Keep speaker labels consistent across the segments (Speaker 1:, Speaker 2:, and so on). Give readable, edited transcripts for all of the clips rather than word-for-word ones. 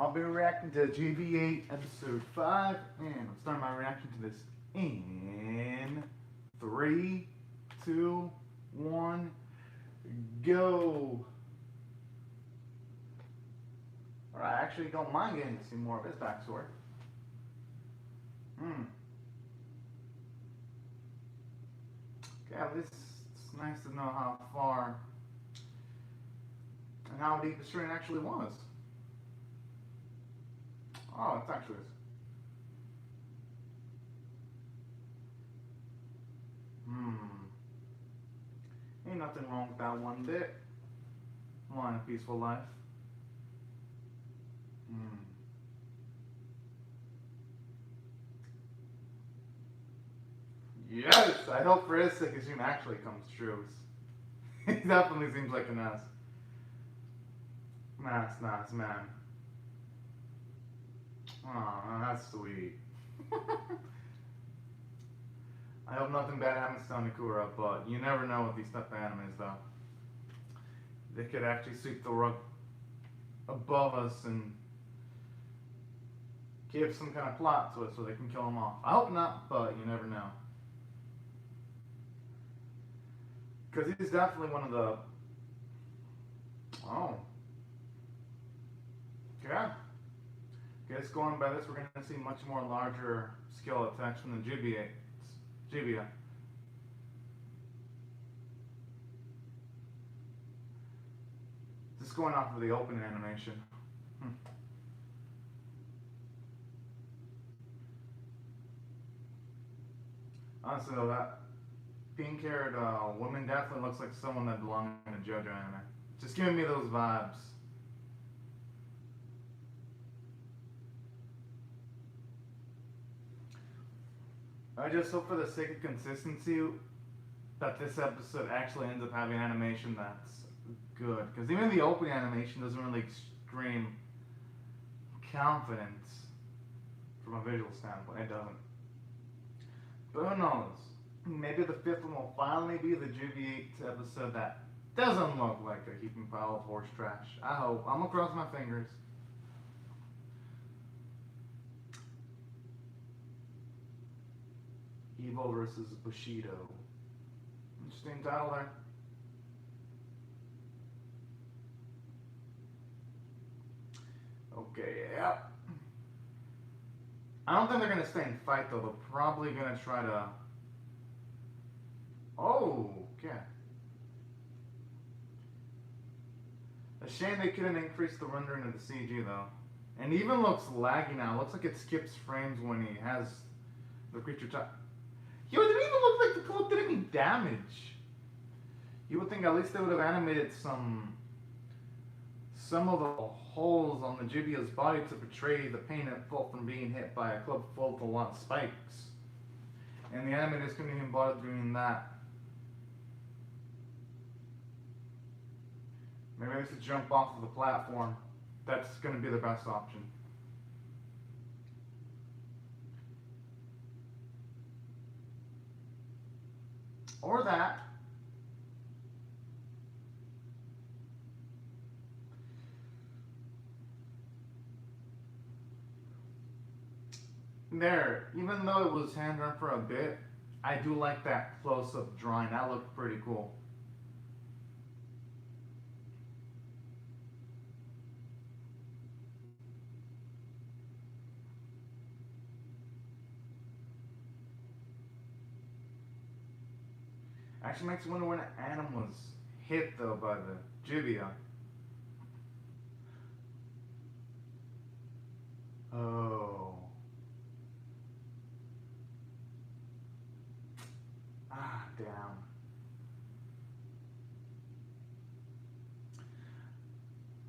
Speaker 1: I'll be reacting to Gibiate Episode 5, and I'm starting my reaction to this in 3, 2, 1, go! Alright, I actually don't mind getting to see more of his backstory. Okay, at least it's nice to know how far and how deep the strain actually was. Oh, it's actually this. Ain't nothing wrong with that one bit. Wanting a peaceful life. Yes! I hope for his sake his dream actually comes true. He definitely seems like an ass. Nice, man. Oh, that's sweet. I hope nothing bad happens to Onikura, but you never know with these stuffed animes, though. They could actually sweep the rug above us and give some kind of plot to it so they can kill him off. I hope not, but you never know. Because he's definitely one of the... Oh. Yeah. Guess going by this, we're going to see much more larger scale attacks from the Gibiate. Just going off of the opening animation. Honestly though, that pink-haired woman definitely looks like someone that belongs in a JoJo anime. Just giving me those vibes. I just hope for the sake of consistency that this episode actually ends up having animation that's good. Because even the opening animation doesn't really scream confidence from a visual standpoint. It doesn't. But who knows? Maybe the fifth one will finally be the Gibiate episode that doesn't look like a heaping pile of horse trash. I hope. I'm gonna cross my fingers. Evil versus Bushido. Interesting title there. Okay, yeah. I don't think they're gonna stay and fight though. They're probably gonna try to... Oh, okay. A shame they couldn't increase the rendering of the CG though. And it even looks laggy now. It looks like it skips frames when he has the creature top. Yo, it didn't even look like the clip did any damage. You would think at least they would have animated some of the holes on the Gibia's body to portray the pain it felt from being hit by a club full of a lot of spikes. And the animators couldn't even bother doing that. Maybe they should jump off of the platform. That's going to be the best option. Or that. There, even though it was hand drawn for a bit, I do like that close-up drawing. That looked pretty cool. Actually makes me wonder when Adam was hit though by the Gibiate. Oh. Ah, damn.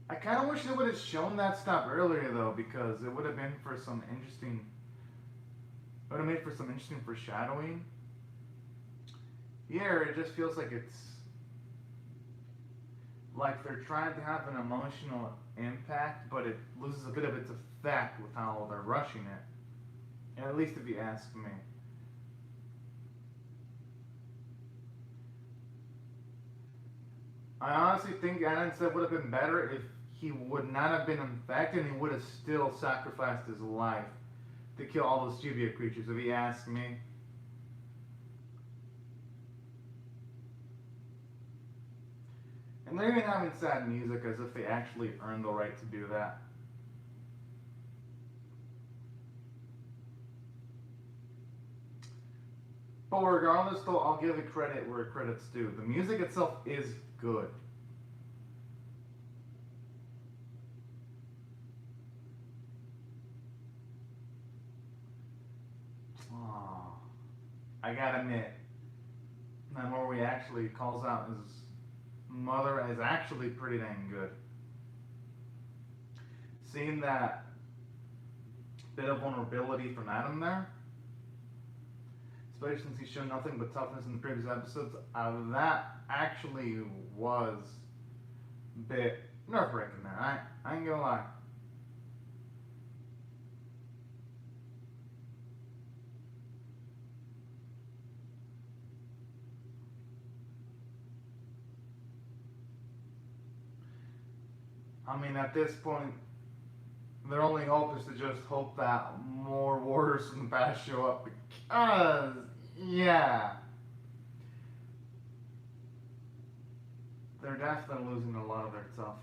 Speaker 1: I kind of wish they would have shown that stuff earlier though, because it would have been for some interesting. It would have made for some interesting foreshadowing. Here, it just feels like it's like they're trying to have an emotional impact, but it loses a bit of its effect with how they're rushing it. And at least if you ask me. I honestly think Anansa would have been better if he would not have been infected, and he would have still sacrificed his life to kill all those Gibiate creatures, if he asked me. And they're even having sad music as if they actually earned the right to do that. But regardless, though, I'll give it credit where credit's due. The music itself is good. Oh, I gotta admit, that where he actually calls out his mother is actually pretty dang good. Seeing that bit of vulnerability from Adam there, especially since he's shown nothing but toughness in the previous episodes, that actually was a bit nerve-wracking there. I ain't gonna lie. I mean, at this point, their only hope is to just hope that more warriors from the past show up because, yeah, they're definitely losing a lot of their tough.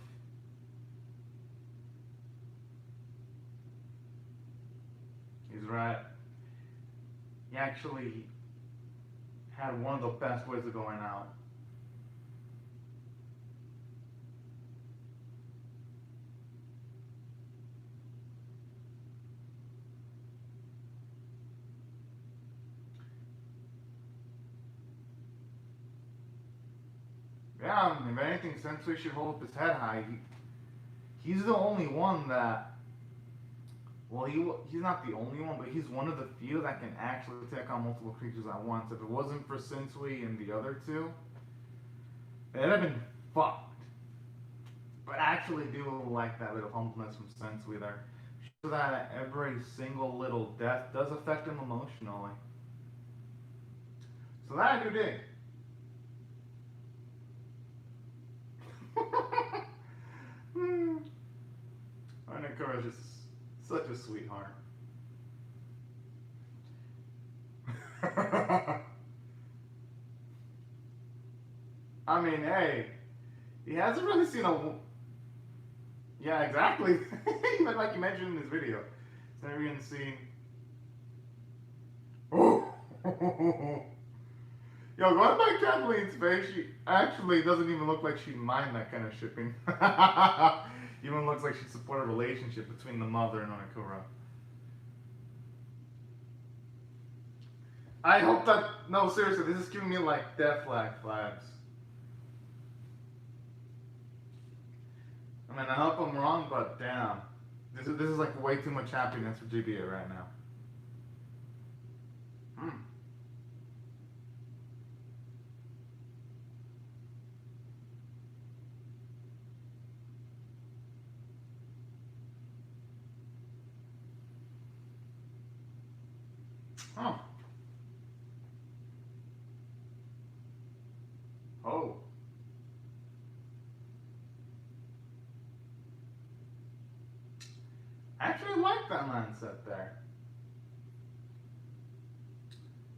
Speaker 1: He's right. He actually had one of the best ways of going out. Yeah, if anything, Sensui should hold up his head high. He's the only one that, well, he's not the only one, but he's one of the few that can actually take on multiple creatures at once. If it wasn't for Sensui and the other two, they'd have been fucked. But I actually do like that bit of humbleness from Sensui there. So that every single little death does affect him emotionally. So that I do dig. Anakura is just such a sweetheart. I mean, hey, he hasn't really seen a. Yeah, exactly. Like you mentioned in his video. He's never even seen. Oh! Yo, going by Kathleen's face, she actually doesn't even look like she'd mind that kind of shipping. Even looks like she'd support a relationship between the mother and Onakura. I hope that... No, seriously, this is giving me like death flag vibes. I mean, I hope I'm wrong, but damn. This is like way too much happiness for Gibiate right now. Oh. Oh. I actually like that mindset there.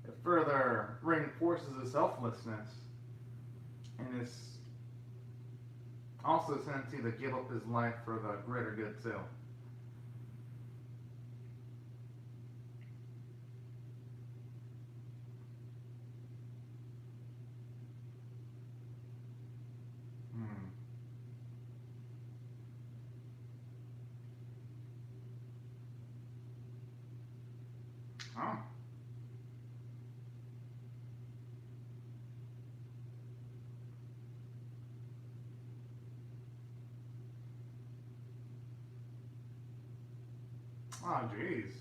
Speaker 1: It further reinforces his selflessness and his also tendency to give up his life for the greater good too. Oh. Oh, jeez.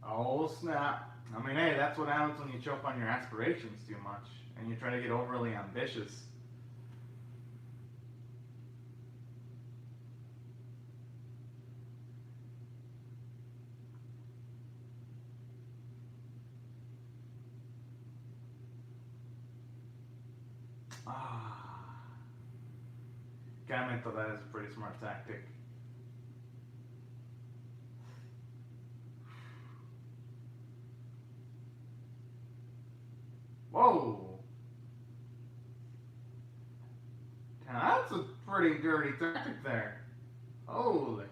Speaker 1: Oh, snap. I mean, hey, that's what happens when you choke on your aspirations too much and you try to get overly ambitious. Ah. Gibiate, that is a pretty smart tactic. Whoa! Now that's a pretty dirty tactic there. Holy.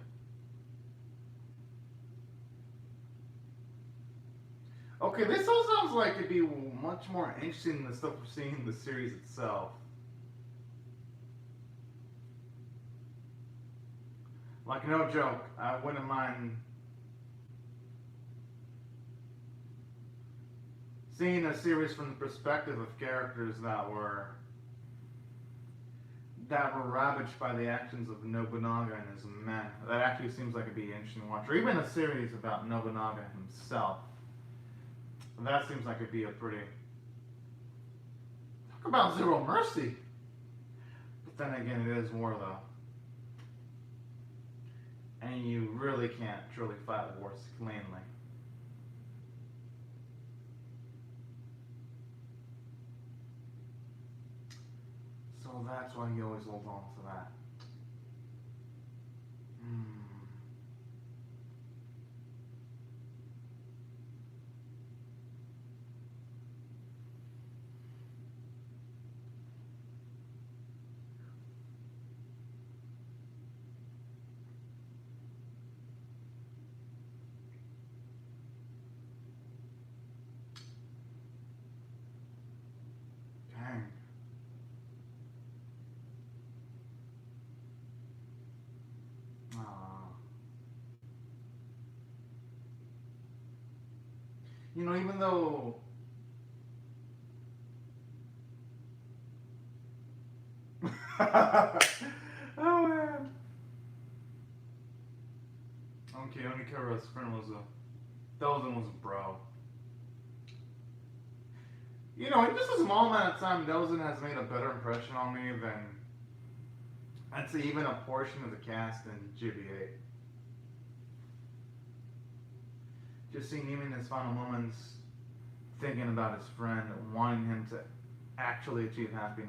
Speaker 1: Okay, this all sounds like it'd be much more interesting than the stuff we're seeing in the series itself. Like, no joke, I wouldn't mind seeing a series from the perspective of characters that were ravaged by the actions of Nobunaga and his men. That actually seems like it'd be interesting to watch. Or even a series about Nobunaga himself. That seems like it'd be a pretty... Talk about zero mercy! But then again, it is war, though. And you really can't truly fight wars cleanly. So that's why he always holds on to that. Dang. You know, even though oh man. Okay, Onikura's friend was Dozen was a bro. You know, in just a small amount of time, Dozen has made a better impression on me than I'd say even a portion of the cast in Gibiate. Just seeing him in his final moments, thinking about his friend, wanting him to actually achieve happiness.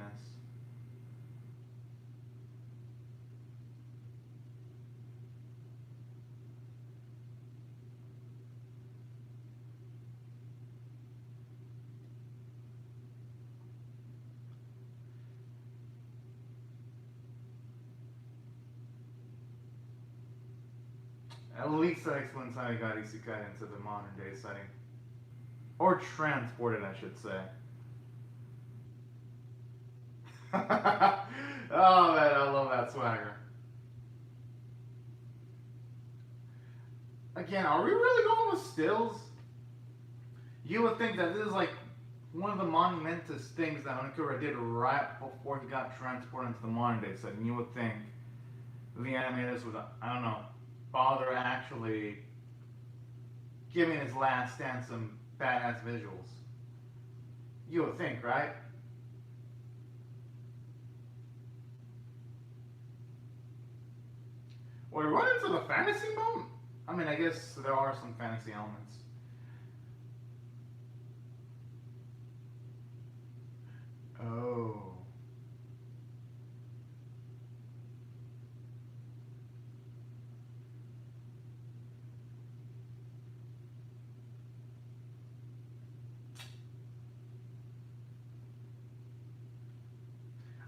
Speaker 1: At least that explains how he got isekai into the modern day setting. Or transported, I should say. Oh man, I love that swagger. Again, are we really going with stills? You would think that this is like one of the monumentous things that Onokura did right before he got transported into the modern day setting. You would think the animators would, I don't know, bother actually giving his last stand some badass visuals. You would think, right? Well, we run into the fantasy mode? I mean, I guess there are some fantasy elements. Oh.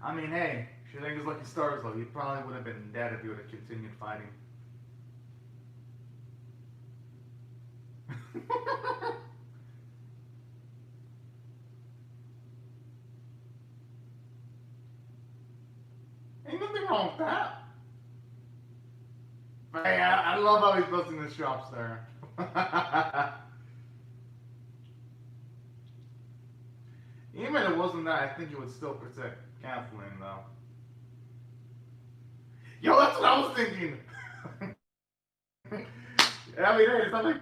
Speaker 1: I mean, hey, she thinks his lucky stars though. He probably would have been dead if he would have continued fighting. Ain't nothing wrong with that. But hey, I love how he's busting his chops there. Even if it wasn't that, I think he would still protect Kathleen, though. Yo, that's what I was thinking. I mean, hey, it's not like...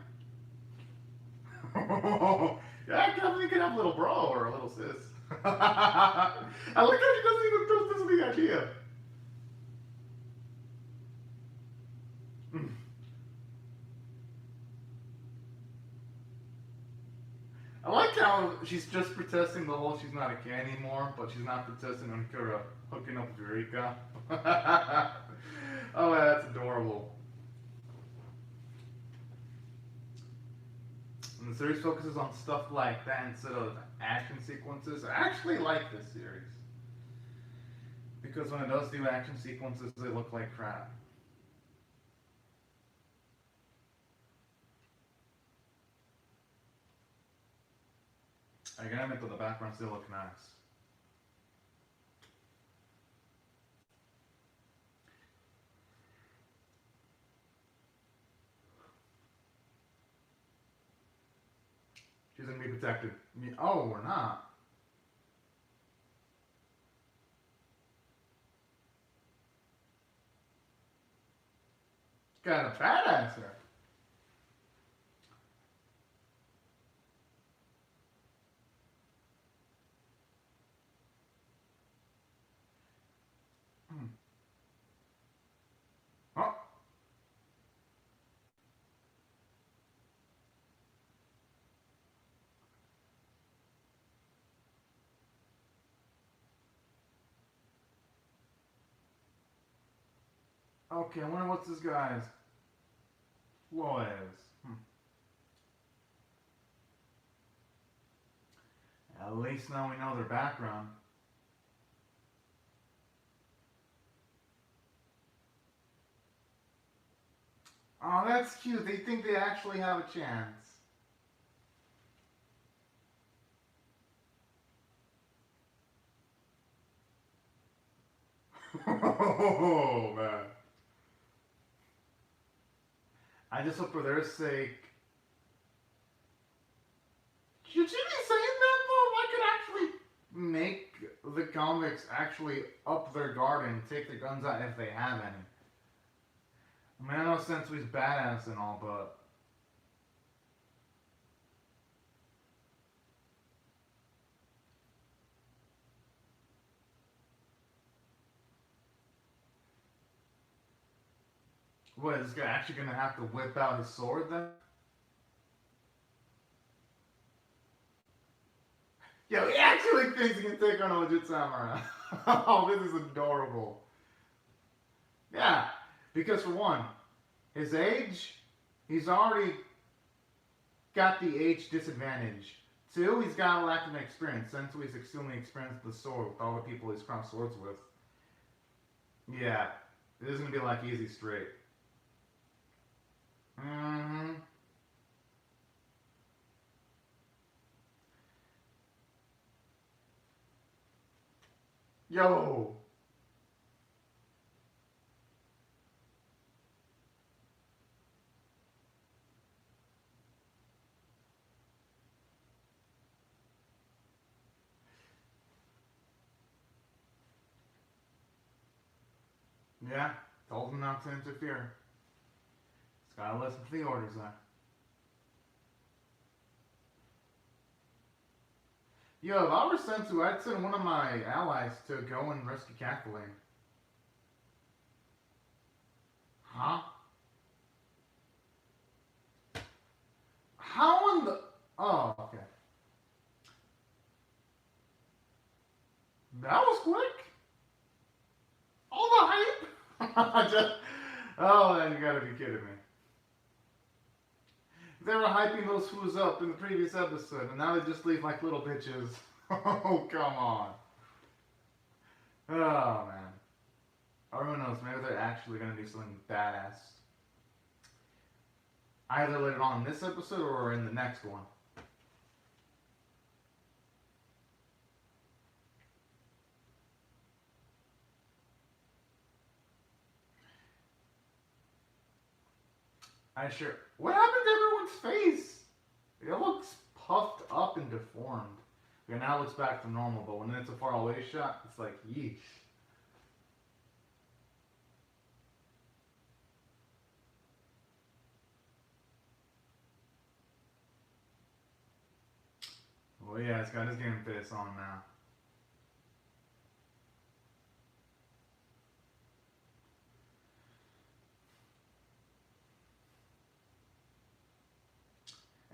Speaker 1: yeah, Kathleen could have a little bro or a little sis. I like how she doesn't even trust this is the idea. I like how now she's just protesting the whole she's not a kid anymore, but she's not protesting Onikura hooking up with Eureka. Oh, that's adorable. And the series focuses on stuff like that instead of action sequences. I actually like this series. Because when it does do action sequences, they look like crap. I gotta admit that the backgrounds still look nice. She's gonna be protected. Oh, we're not. Got a badass here. Oh. Okay, I wonder what's this guy's flaw is. At least now we know their background. Oh, that's cute. They think they actually have a chance. Oh, man. I just hope for their sake. Should she be saying that though? I could actually make the comics actually up their guard and take their guns out if they have any. I mean, I know Sensui's badass and all, but what, is this guy actually gonna have to whip out his sword then? Yo, he actually thinks he can take on a legit samurai. Oh, this is adorable. Yeah, because for one, his age, he's already got the age disadvantage. Two, he's got a lack of experience. Sensui he's extremely experienced with the sword with all the people he's crossed swords with. Yeah, it isn't gonna be like easy straight. Mm-hmm. Yo! Yeah, told him not to interfere. Just gotta listen to the orders there. Yo, if I were Sensu, I'd send one of my allies to go and rescue Kathleen. Huh? How in the... Oh, okay. That was quick. All the hype? Just... Oh, man, you gotta be kidding me. They were hyping those fools up in the previous episode, and now they just leave like little bitches. Oh, come on. Oh, man. Or who knows, maybe they're actually gonna do something badass. Either later on in this episode or in the next one. What happened to everyone's face? It looks puffed up and deformed. Okay, now it looks back to normal, but when it's a far away shot, it's like, yeesh. Well, yeah, it's got his game face on now.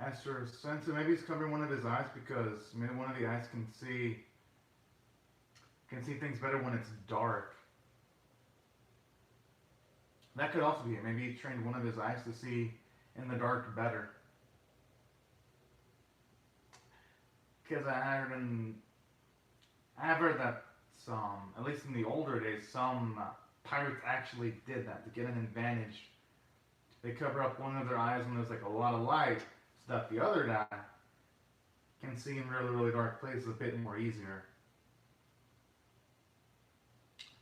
Speaker 1: extra sensitive. Maybe he's covering one of his eyes because maybe one of the eyes can see things better when it's dark. That could also be it. Maybe he trained one of his eyes to see in the dark better. Because I've heard that some, at least in the older days, some pirates actually did that to get an advantage. They cover up one of their eyes when there's like a lot of light, so that the other guy can see in really, really dark places a bit more easier.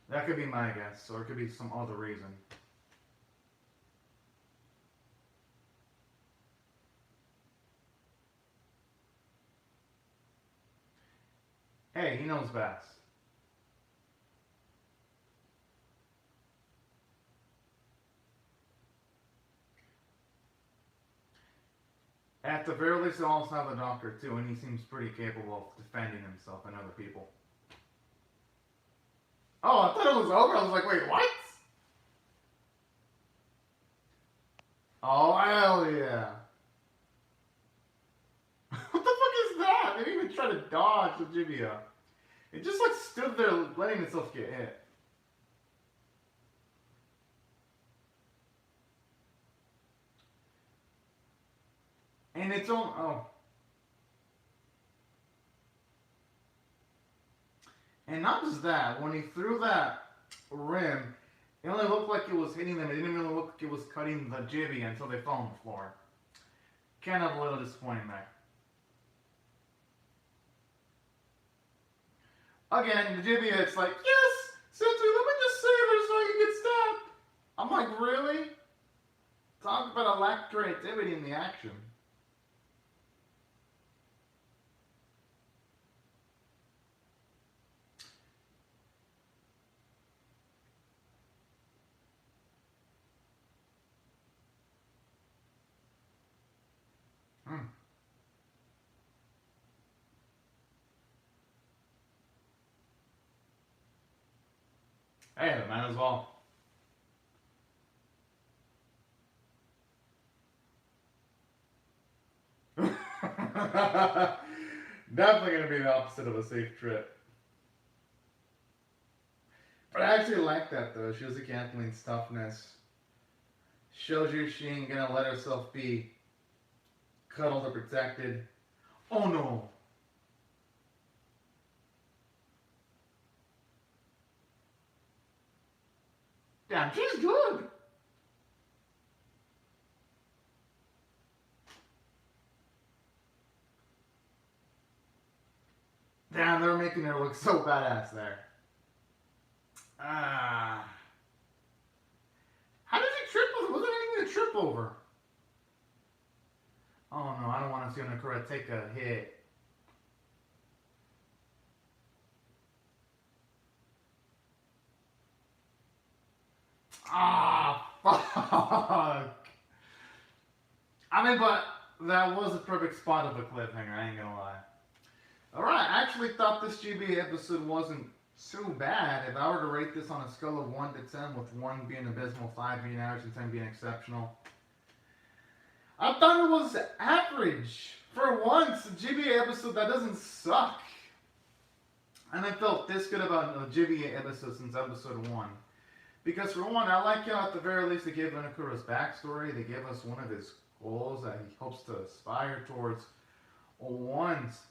Speaker 1: That could be my guess, or it could be some other reason. Hey, he knows best. At the very least, they also have a doctor too, and he seems pretty capable of defending himself and other people. Oh, I thought it was over. I was like, wait, what? Oh, hell yeah. What the fuck is that? They didn't even try to dodge the Gibiate. It just like stood there letting itself get hit. And its own, oh. And not just that, when he threw that rim, it only looked like it was hitting them. It didn't even look like it was cutting the Gibiate until they fell on the floor. Kind of a little disappointing there. Again, the Gibiate's like, yes, Sentry, let me just save her so you can get stabbed. I'm like, really? Talk about a lack of creativity in the action. Hey, might as well. Definitely going to be the opposite of a safe trip. But I actually like that though. Shows the Kathleen's toughness. Shows you she ain't going to let herself be cuddled or protected. Oh no. Damn, she's good. Damn, they're making her look so badass there. Ah. How did he trip over? Wasn't even a trip over. Oh no, I don't want to see Onokura take a hit. Ah, fuck. I mean, but that was a perfect spot of a cliffhanger, I ain't gonna lie. Alright, I actually thought this GB episode wasn't so bad. If I were to rate this on a scale of 1 to 10, with 1 being abysmal, 5 being average, and 10 being exceptional, I thought it was average. For once, a GB episode that doesn't suck. And I felt this good about a GB episode since episode 1. Because for one, I like how at the very least they gave Onokura's backstory. They gave us one of his goals that he hopes to aspire towards once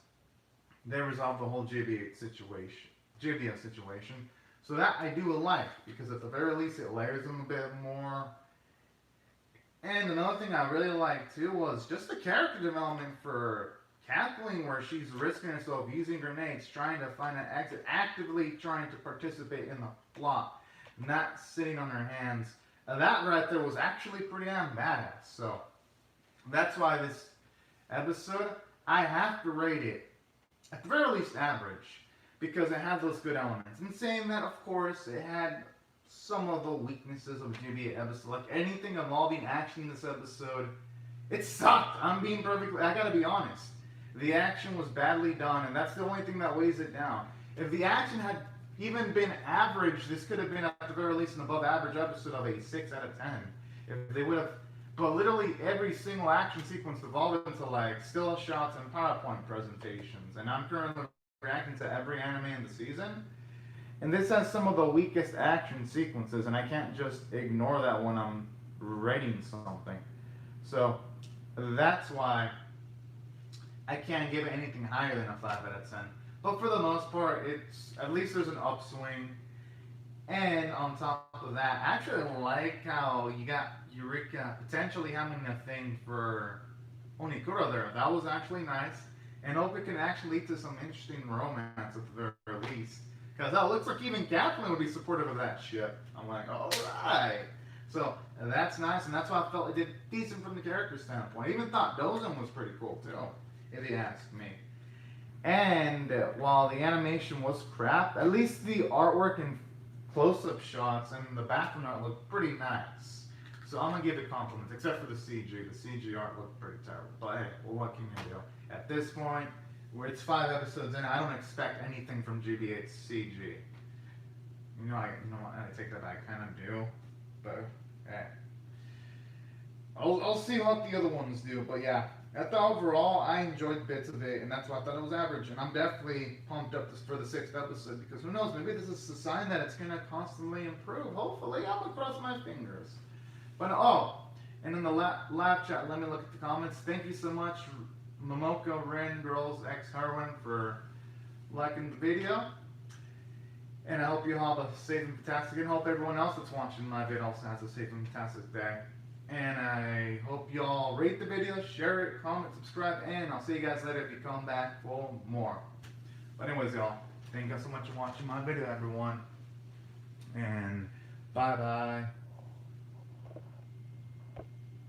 Speaker 1: they resolve the whole Gibiate situation. So that I do like, because at the very least it layers him a bit more. And another thing I really liked too was just the character development for Kathleen, where she's risking herself using grenades, trying to find an exit, actively trying to participate in the plot, not sitting on her hands. That right there was actually pretty damn badass. So that's why this episode, I have to rate it at the very least average, because it had those good elements. And saying that, of course, it had some of the weaknesses of Gibiate episode. Like anything involving action in this episode, it sucked. I gotta be honest. The action was badly done, and that's the only thing that weighs it down. If the action had even been average, this could have been at the very least an above average episode of a 6 out of 10. If they would have But literally every single action sequence evolved into like still shots and PowerPoint presentations. And I'm currently reacting to every anime in the season. And this has some of the weakest action sequences, and I can't just ignore that when I'm rating something. So that's why I can't give it anything higher than a 5 out of 10. But for the most part, it's at least there's an upswing. And on top of that, I actually like how you got Eureka potentially having a thing for Onikura there. That was actually nice. And hope it can actually lead to some interesting romance at the very least. Because it looks like even Kathleen would be supportive of that ship. I'm like, alright. So that's nice, and that's why I felt it did decent from the character standpoint. I even thought Dozen was pretty cool too, if you ask me. And while the animation was crap, at least the artwork and close-up shots and the background art looked pretty nice. So I'm gonna give it compliments, except for the CG. The CG art looked pretty terrible. But hey, well, what can you do? At this point, where it's 5 episodes in, I don't expect anything from Gibiate's CG. You know, I take that back, I kind of do. But hey, I'll see what the other ones do. But yeah, at the overall, I enjoyed bits of it, and that's why I thought it was average. And I'm definitely pumped up for the 6th episode, because who knows, maybe this is a sign that it's gonna constantly improve. Hopefully, I'm gonna cross my fingers. But and in the live chat, let me look at the comments. Thank you so much, Momoko Ren Girls X Heroine, for liking the video. And I hope you all have a safe and fantastic, and hope everyone else that's watching my vid also has a safe and fantastic day. And I hope you all rate the video, share it, comment, subscribe, and I'll see you guys later if you come back for more. But anyways, y'all, thank you guys so much for watching my video, everyone. And bye-bye.